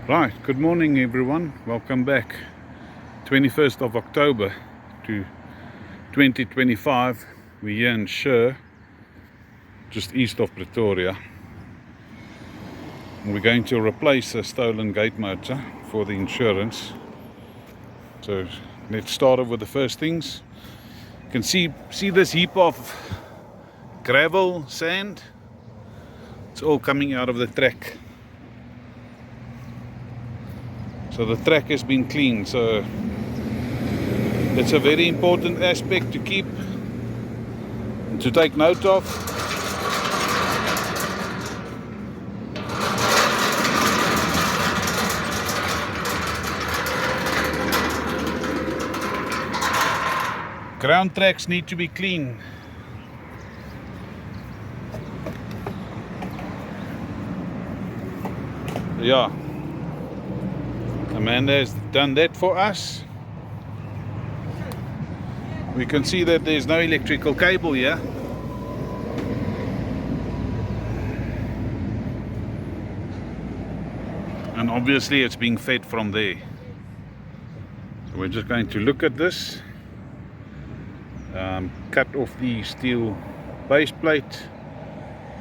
Right, good morning everyone, welcome back. 21st of October to 2025. We're here in Shere, just east of Pretoria. And we're going to replace a stolen gate motor for the insurance. So let's start off with the first things. You can see this heap of gravel, sand. It's all coming out of the track. So the track has been cleaned, so it's a very important aspect to keep and to take note of. Ground tracks need to be clean. Yeah, Amanda has done that for us. We can see that there's no electrical cable here. And obviously it's being fed from there. So we're just going to look at this. Cut off the steel base plate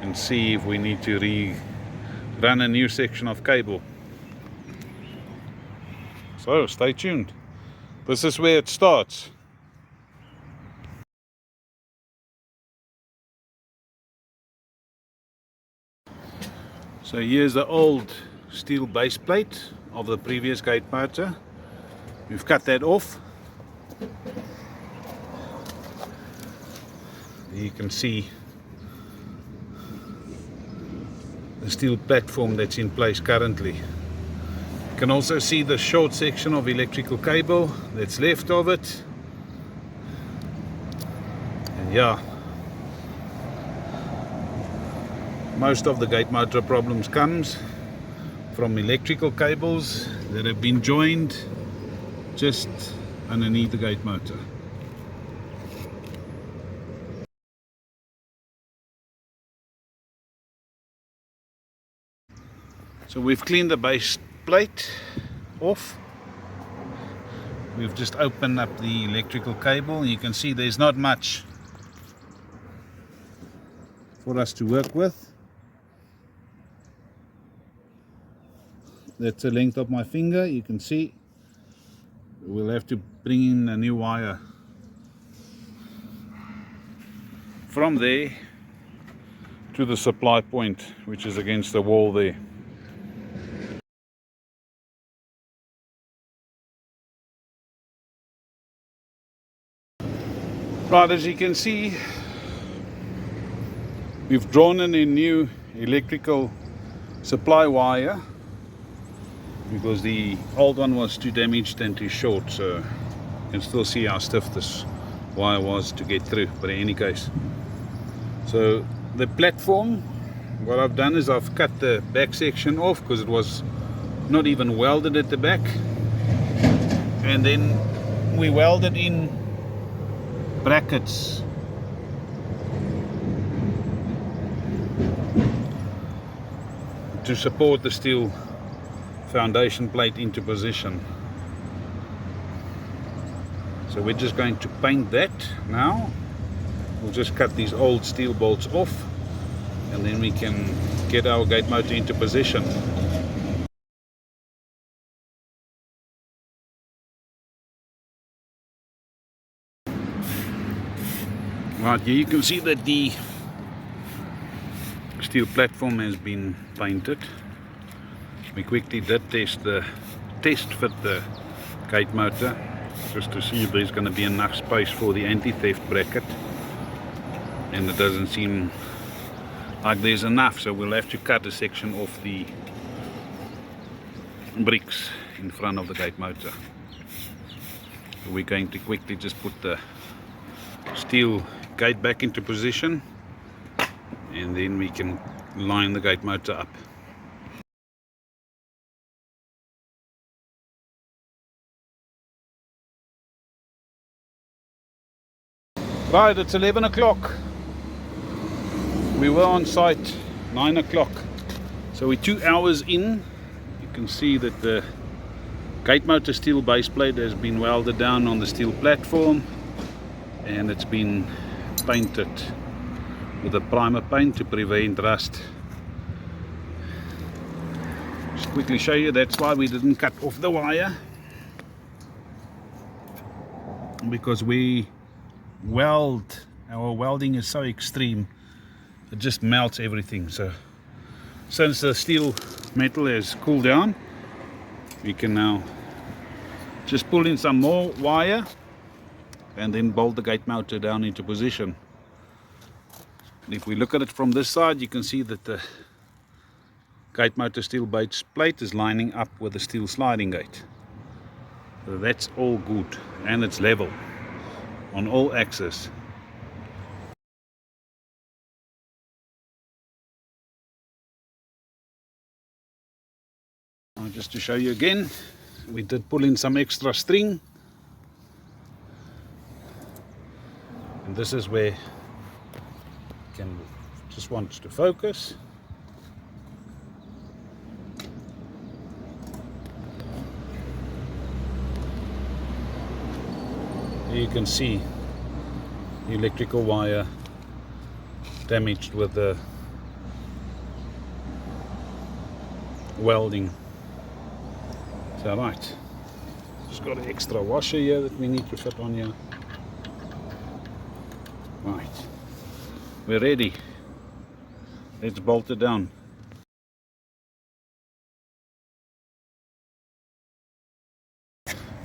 and see if we need to run a new section of cable. So stay tuned. This is where it starts. So here's the old steel base plate of the previous gate motor. We've cut that off. You can see the steel platform that's in place currently. You can also see the short section of electrical cable that's left of it. And yeah, most of the gate motor problems comes from electrical cables that have been joined just underneath the gate motor. So we've cleaned the base plate off. We've just opened up the electrical cable. You can see there's not much for us to work with. That's the length of my finger. You can see we'll have to bring in a new wire from there to the supply point, which is against the wall there. Right, as you can see, we've drawn in a new electrical supply wire because the old one was too damaged and too short, so you can still see how stiff this wire was to get through, but in any case. So the platform, what I've done is I've cut the back section off because it was not even welded at the back, and then we welded in brackets to support the steel foundation plate into position. So we're just going to paint that now. We'll just cut these old steel bolts off and then we can get our gate motor into position. Right, here you can see that the steel platform has been painted. We quickly did test fit the gate motor just to see if there's going to be enough space for the anti-theft bracket, and it doesn't seem like there's enough, so we'll have to cut a section off the bricks in front of the gate motor. So we're going to quickly just put the steel gate back into position and then we can line the gate motor up. Right, it's 11 o'clock. We were on site 9 o'clock, so we're 2 hours in. You can see that the gate motor steel base plate has been welded down on the steel platform, and it's been painted with a primer paint to prevent rust. Just quickly show you, that's why we didn't cut off the wire, because our welding is so extreme, it just melts everything. So since the steel metal has cooled down, we can now just pull in some more wire and then bolt the gate motor down into position. And if we look at it from this side, you can see that the gate motor steel base plate is lining up with the steel sliding gate. So that's all good, and it's level on all axes. Just to show you again, we did pull in some extra string, and this is where you can just want to focus. Here you can see the electrical wire damaged with the welding. So right, just got an extra washer here that we need to fit on here. Right, we're ready. Let's bolt it down.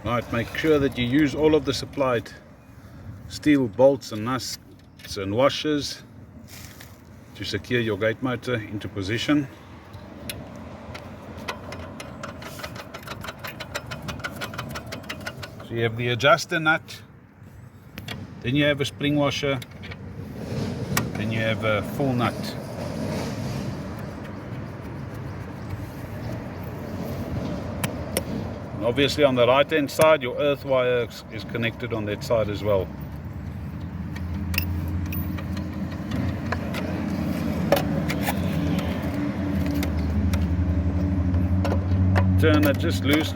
Right, make sure that you use all of the supplied steel bolts and nuts and washers to secure your gate motor into position. So you have the adjuster nut, then you have a spring washer, then you have a full nut. And obviously on the right hand side, your earth wire is connected on that side as well. Turn it just loose.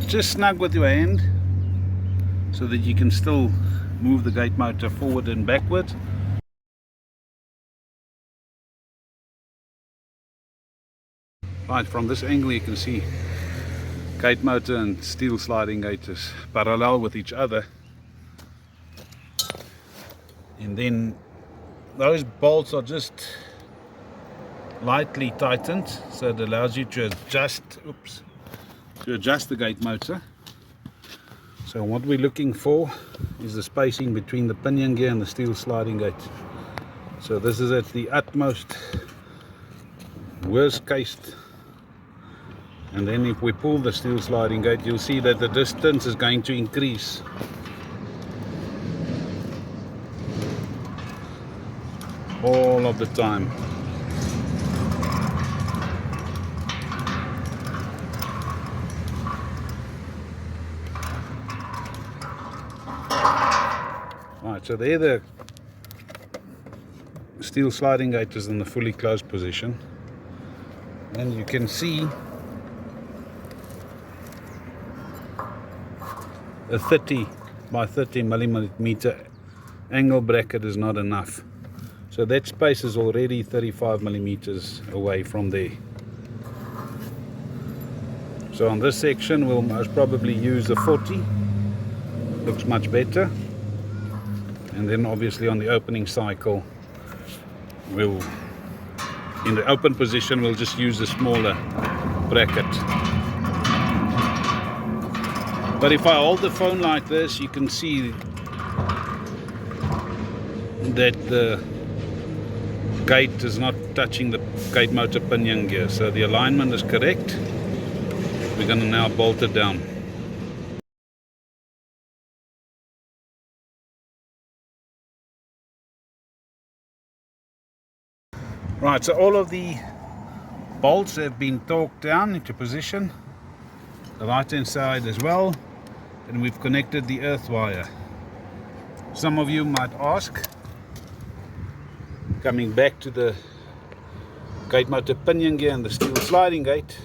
Just snug with your hand so that you can still move the gate motor forward and backward. Right, from this angle you can see gate motor and steel sliding gate is parallel with each other, and then those bolts are just lightly tightened, so it allows you to adjust the gate motor. So what we're looking for is the spacing between the pinion gear and the steel sliding gate. So this is at the utmost worst case, and then if we pull the steel sliding gate, you'll see that the distance is going to increase. All of the time. Right, so there the steel sliding gate is in the fully closed position, and you can see a 30 by 30 millimeter angle bracket is not enough. So that space is already 35 millimeters away from there. So on this section we'll most probably use a 40, looks much better. And then obviously on the opening cycle, in the open position, we'll just use a smaller bracket. But if I hold the phone like this, you can see that the gate is not touching the gate motor pinion gear. So the alignment is correct. We're going to now bolt it down. Right, so all of the bolts have been torqued down into position, the right hand side as well, and we've connected the earth wire. Some of you might ask, coming back to the gate motor pinion gear and the steel sliding gate,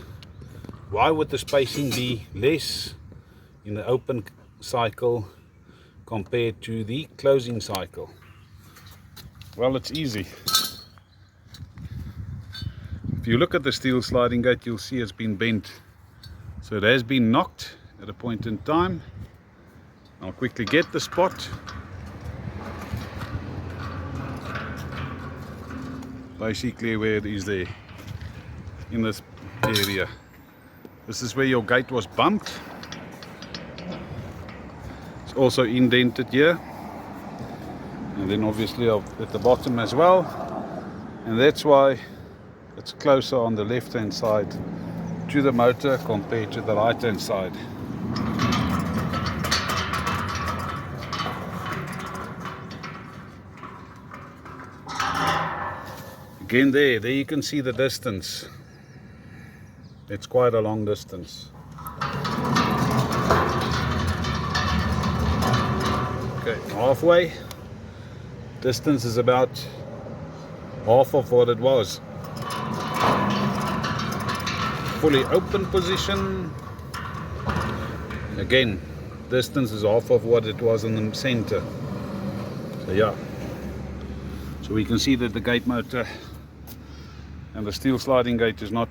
why would the spacing be less in the open cycle compared to the closing cycle? Well, it's easy. If you look at the steel sliding gate, you'll see it's been bent. So it has been knocked at a point in time. I'll quickly get the spot. Basically where it is there, in this area. This is where your gate was bumped. It's also indented here. And then obviously at the bottom as well. And that's why it's closer on the left hand side to the motor compared to the right hand side. Again there you can see the distance. It's quite a long distance. Okay, halfway. Distance is about half of what it was. Fully open position. Again, distance is half of what it was in the center. So yeah. So we can see that the gate motor and the steel sliding gate is not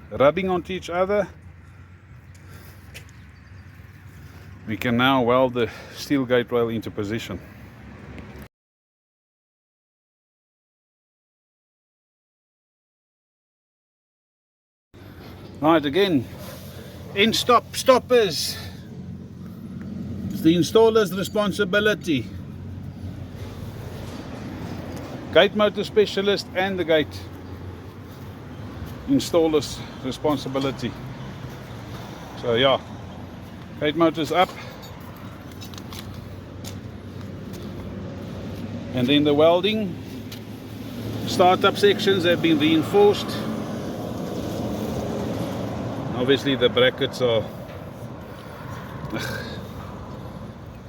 rubbing onto each other. We can now weld the steel gate rail into position. Right, again, end stop stoppers. It's the installer's responsibility. Gate motor specialist and the gate installer's responsibility. So yeah, gate motor's up, and then the welding startup sections have been reinforced. Obviously the brackets are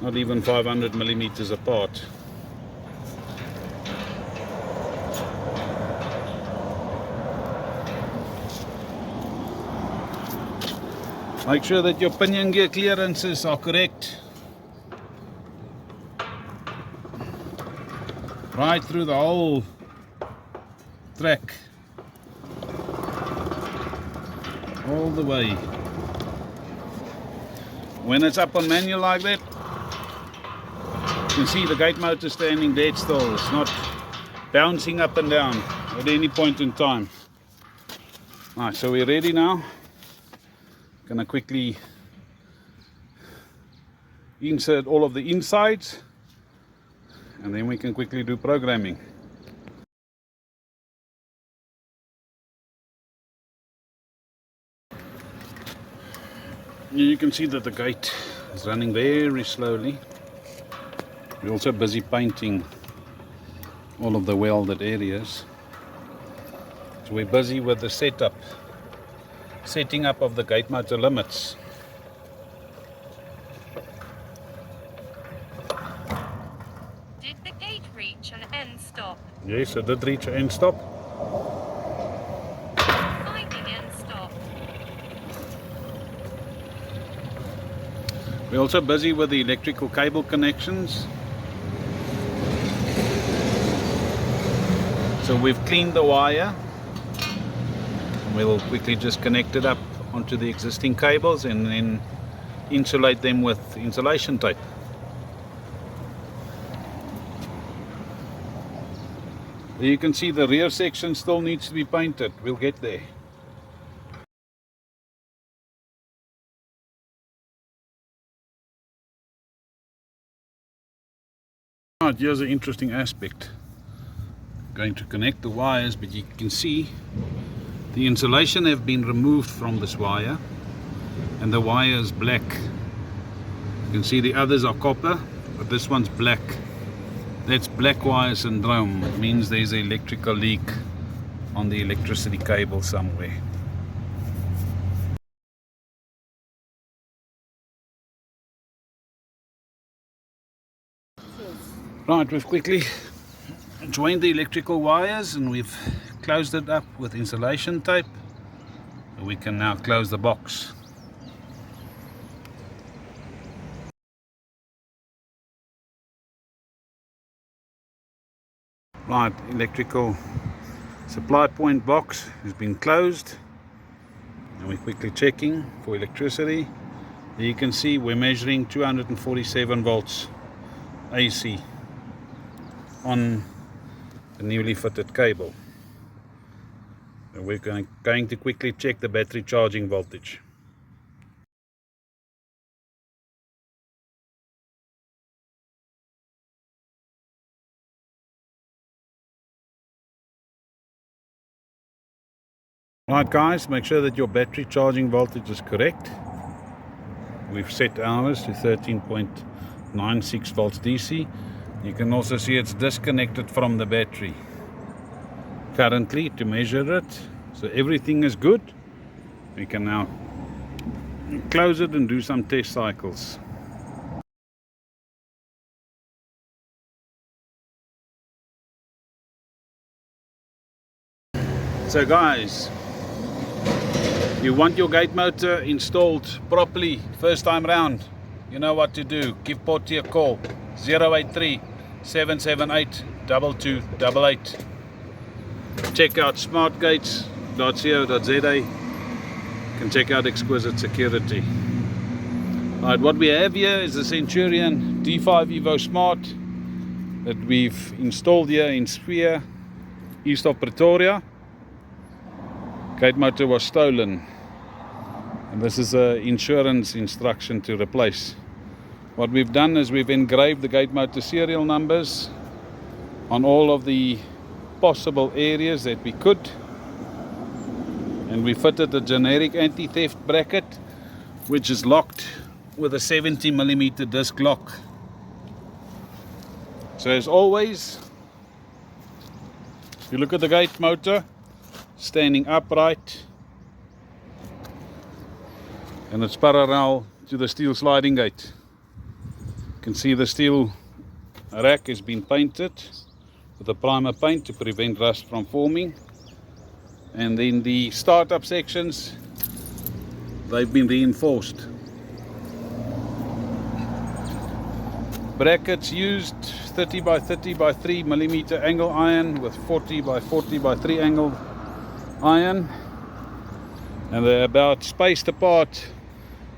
not even 500 millimeters apart. Make sure that your pinion gear clearances are correct. Right through the whole track. All the way. When it's up on manual like that, you can see the gate motor standing dead still. It's not bouncing up and down at any point in time. Alright, so we're ready now. Gonna quickly insert all of the insides, and then we can quickly do programming. You can see that the gate is running very slowly. We're also busy painting all of the welded areas. So we're busy with the setting up of the gate motor limits. Did the gate reach an end stop? Yes, it did reach an end stop. Finding end stop. We're also busy with the electrical cable connections. So we've cleaned the wire. We'll quickly just connect it up onto the existing cables and then insulate them with insulation tape. You can see the rear section still needs to be painted. We'll get there. Right, here's an interesting aspect. Going to connect the wires, but you can see the insulation have been removed from this wire, and the wire is black. You can see the others are copper, but this one's black. That's black wire syndrome. It means there's an electrical leak on the electricity cable somewhere. Right, we've quickly joined the electrical wires and we've closed it up with insulation tape. We can now close the box. Right, electrical supply point box has been closed, and we're quickly checking for electricity. There you can see we're measuring 247 volts AC on the newly fitted cable. And we're going to quickly check the battery charging voltage. Right guys, make sure that your battery charging voltage is correct. We've set ours to 13.96 volts DC. You can also see it's disconnected from the battery currently to measure it. So everything is good. We can now close it and do some test cycles. So guys, you want your gate motor installed properly first time round, you know what to do. Give Pottie a call, 083 778 2288. Check out SmartGates.co.za. You can check out exquisite security. Right, what we have here is the Centurion D5 Evo Smart that we've installed here in Shere, east of Pretoria. Gate motor was stolen, and this is an insurance instruction to replace. What we've done is we've engraved the gate motor serial numbers on all of the possible areas that we could, and we fitted a generic anti-theft bracket which is locked with a 70mm disc lock. So as always, if you look at the gate motor standing upright, and it's parallel to the steel sliding gate. You can see the steel rack has been painted with a primer paint to prevent rust from forming, and then the startup sections, they've been reinforced. Brackets used 30 by 30 by 3mm angle iron with 40 by 40 by 3 angle iron, and they're about spaced apart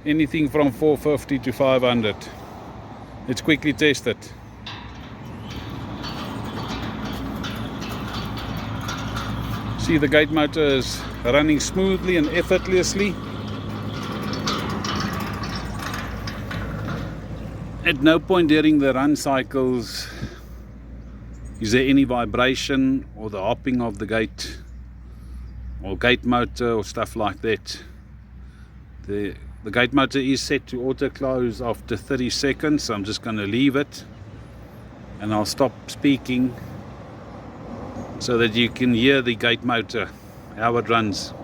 anything from 450 to 500. Let's quickly test it. See, the gate motor is running smoothly and effortlessly. At no point during the run cycles is there any vibration or the hopping of the gate or gate motor or stuff like that. The gate motor is set to auto close after 30 seconds, so I'm just going to leave it and I'll stop speaking so that you can hear the gate motor, how it runs.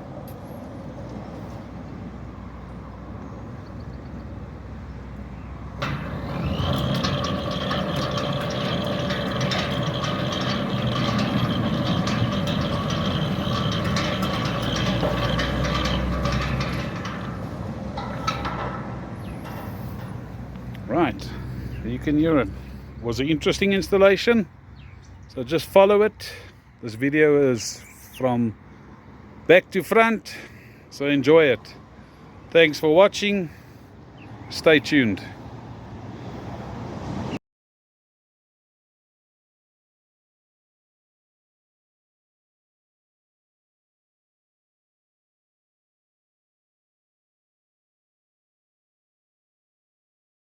Right, you can hear it. It was an interesting installation, so just follow it. This video is from back to front, so enjoy it. Thanks for watching. Stay tuned.